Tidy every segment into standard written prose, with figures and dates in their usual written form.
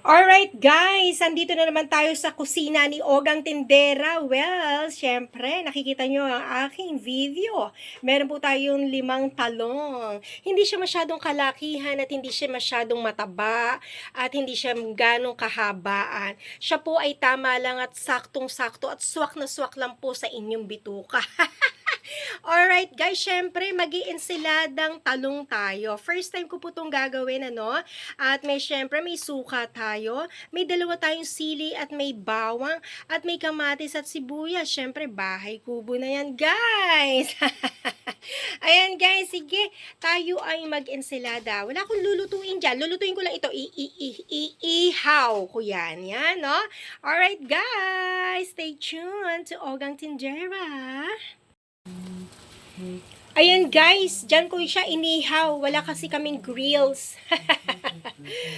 Alright guys, andito na naman tayo sa kusina ni Ogang Tindera. Well, syempre, nakikita nyo ang aking video. Meron po tayong 5 talong. Hindi siya masyadong kalakihan at hindi siya masyadong mataba at hindi siya ganong kahabaan. Siya po ay tama lang at saktong-sakto at swak na swak lang po sa inyong bituka. Alright guys, syempre mag-iinsiladang talong tayo. First time ko po itong gagawin, ano? At syempre may suka tayo. May dalawa tayong sili at may bawang at may kamatis at sibuyas. Syempre bahay kubo na yan guys. Ayan guys, sige. Tayo ay mag-ensilada. Wala akong lulutuin dyan. Lulutuin ko lang ito. Ihaw ko yan. Yan, no? Alright guys, stay tuned to Ogang Tindera. Ayan guys, dyan ko siya inihaw. Wala kasi kaming grills.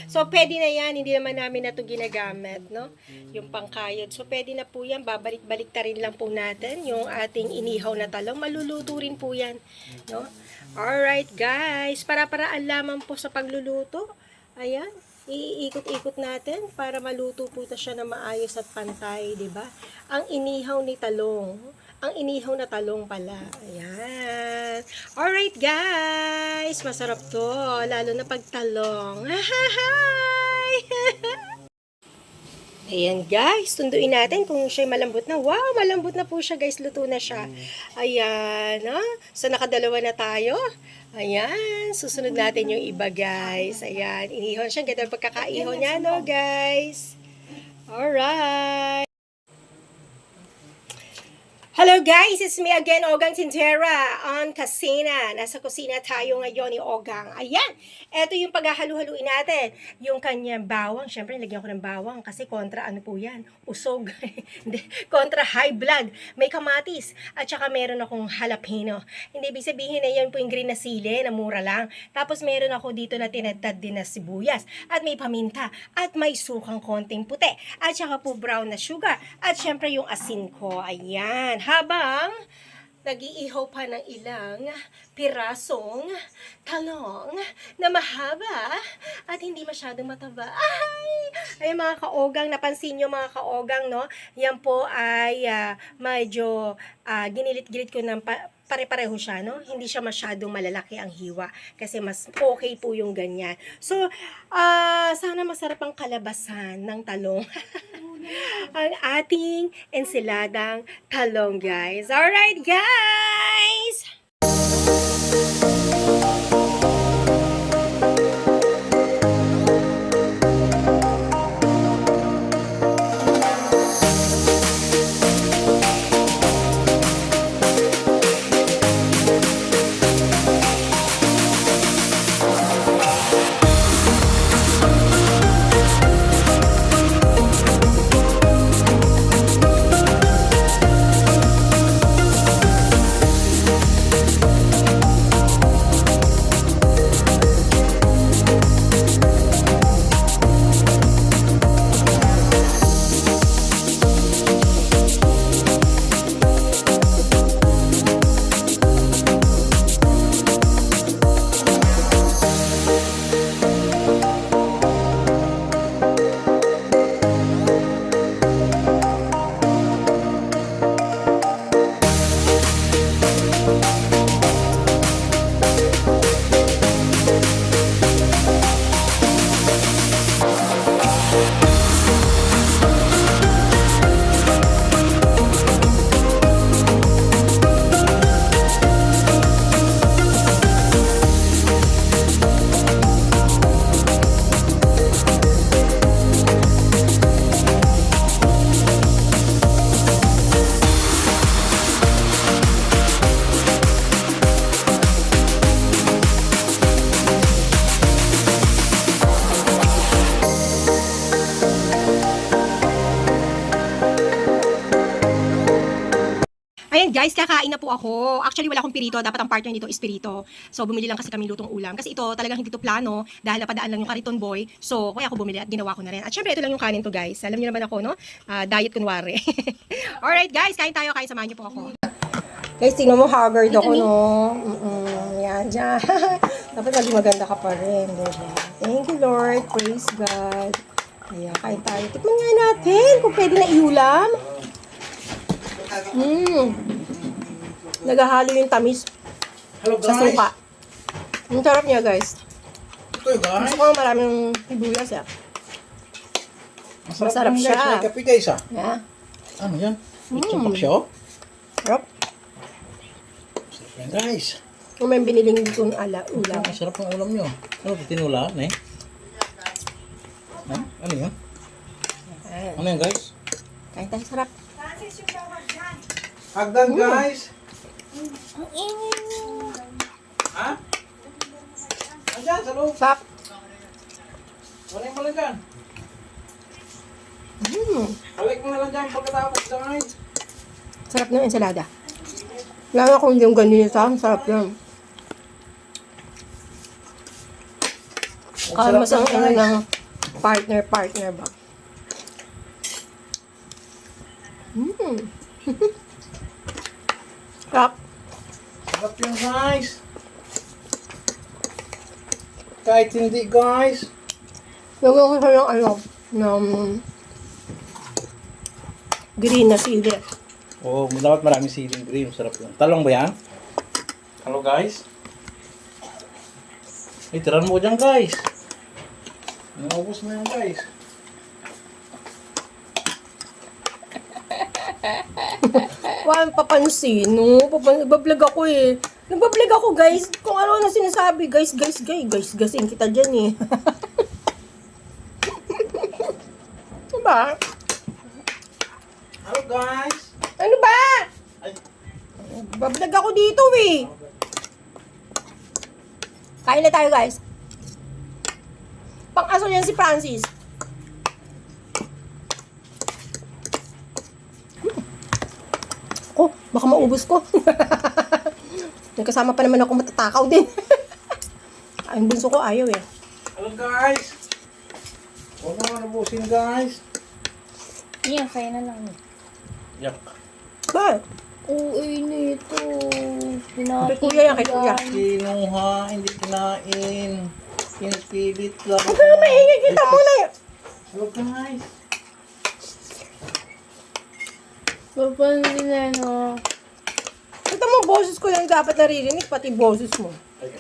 So, pwede na yan. Hindi naman namin na ito ginagamit, no? Yung pangkayod. So, pwede na po yan. Babalik-balik ta rin lang po natin yung ating inihaw na talong. Maluluto rin po yan, no? Alright guys, para-paraan lamang po sa pagluluto. Ayan. Iikot-ikot natin para maluto po ito siya na maayos at pantay, di ba? Ang inihaw ni talong. Ang inihaw na talong pala. Ayan. Alright guys, masarap to. Lalo na pag talong. Hi! Ayan guys, tunduin natin kung siya malambot na. Wow, malambot na po siya guys. Luto na siya. Ayan. Ha? So nakadalawa na tayo. Ayan. Susunod natin yung iba guys. Ayan. Inihon siya. Ganda pagkakaihon niya, no guys. Alright. Hello guys, it's me again, Ogang Tindera on Kusina. Nasa kusina tayo ngayon ni Ogang. Ayan, eto yung paghahalu-haluin natin. Yung kanyang bawang, syempre nilagyan ko ng bawang kasi kontra ano po yan, usog. Kontra high blood. May kamatis at saka meron akong jalapeno. Hindi ibig sabihin na yan po yung green na sili na mura lang. Tapos meron ako dito na tinadtad din na sibuyas at may paminta at may sukang konting puti at saka po brown na sugar at syempre yung asin ko. Ayan. Habang nag-iihaw pa ng ilang pirasong talong na mahaba at hindi masyadong mataba. Ay mga kaogang, napansin nyo mga kaogang, no? Yan po ay medyo ginilit-gilit ko ng pare-pareho siya, no? Hindi siya masyadong malalaki ang hiwa kasi mas okay po yung ganyan. So, sana masarap ang kalabasan ng talong. Ang ating ensiladang talong, guys. Alright, guys! Ayan guys, kakain na po ako. Actually, wala akong pirito. Dapat ang partner nito is pirito. So, bumili lang kasi kami lutong ulam. Kasi ito, talagang hindi to plano. Dahil napadaan lang yung Kariton Boy. So, kaya ako bumili at ginawa ko na rin. At syempre, ito lang yung kanin to guys. Alam niyo naman ako, no? Diet kunwari. Alright guys, kain tayo. Kain, samahan niyo po ako. Guys, tingnan mo, haggard ako, no? Yan, dyan. Dapat maging maganda ka pa rin. Diba? Thank you, Lord. Praise God. Ayan, kain tayo. Tikman nga natin kung pwede na iulam. Naghahalo yung tamis Hello sa guys. suka. Ang sarap niya, guys. Ito yung guys. Gusto ko maraming sibuyas, ah. Masarap yan, siya. Guys. May kape guys ah. Yeah. Ano yan? Itsumpak siya oh. Sarap. Sarap yan guys. Kung may biniling ditong ulam. Ang sarap ng ulam nyo. Ano ito tinulaan eh? Ha? Ano yan? Ayan. Ano yan guys? Kain tayo, sarap. Hagdan guys. Ha? Andyan sa loob. Sarap. Wala yung malagyan. Mm. Balik mo na lang dyan pagkatapos guys. Sarap ng ensalada. Lalo kung yung ganito, sarap yan. Ang Mas sarap ang yan, ano guys. ng partner ba? Sarap. Sarap yan guys. Kahit hindi guys. Lagyan ko siya ng ng green na sili. Oo, dapat maraming siling green. Sarap yan. Talong ba yan? Hello guys. Ay, tiran mo dyan guys. Naubos mo yan guys. Walang papansin, no? Nagbablog ako eh. Nagbablog ako, guys. Kung ano na sinasabi, guys, gasin kita dyan eh. Diba? Hello guys. Ano ba? Ay, Bablog ako dito eh. Kain na tayo, guys. Pang-aso yan si Francis. Oh, baka maubos ko. Nagkasama pa naman ako matatakaw din. Ay, yung bunso ko ayaw eh. hello guys. Huwag naman nabusin guys. Yan, kaya na lang. Yak. Ba? Oo, nito. Kay kuya yan, kay kuya. Kinuha, hindi kinain. Pinipilit lang. Huwag ka na maingay, kita mo na yun. Hello guys. Papansin na, no? Kita mo, boses ko lang dapat naririnig, pati boses mo. Okay.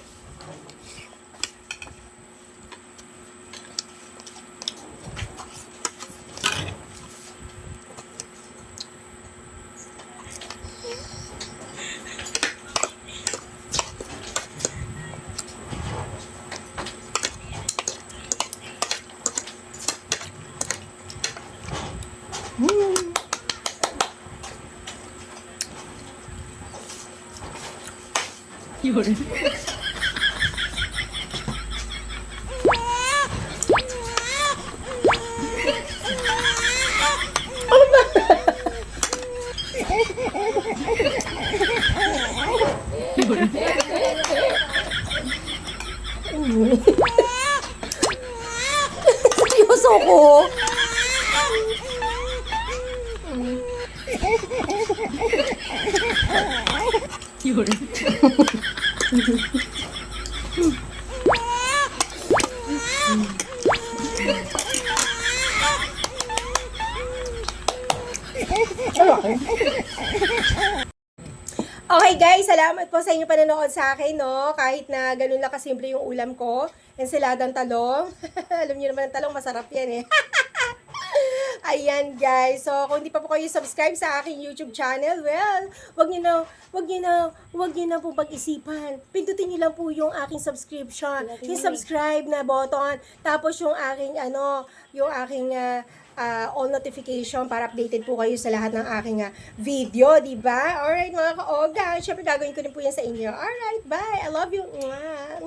Seryoso ko. Okay guys, salamat po sa inyong panonood sa akin, no? Kahit na ganun lang kasimple yung ulam ko. Ensaladang talong. Alam niyo naman ang talong, masarap yan eh. Ayan guys, so kung hindi pa po kayo subscribe sa aking YouTube channel, well, wag niyo na po pag-isipan. Pindutin niyo lang po yung aking subscription, yung subscribe na button, tapos yung aking all notification para updated po kayo sa lahat ng aking video, di ba? Alright mga ka-oga, syempre gagawin ko din po yan sa inyo. Alright, bye. I love you. Mwah.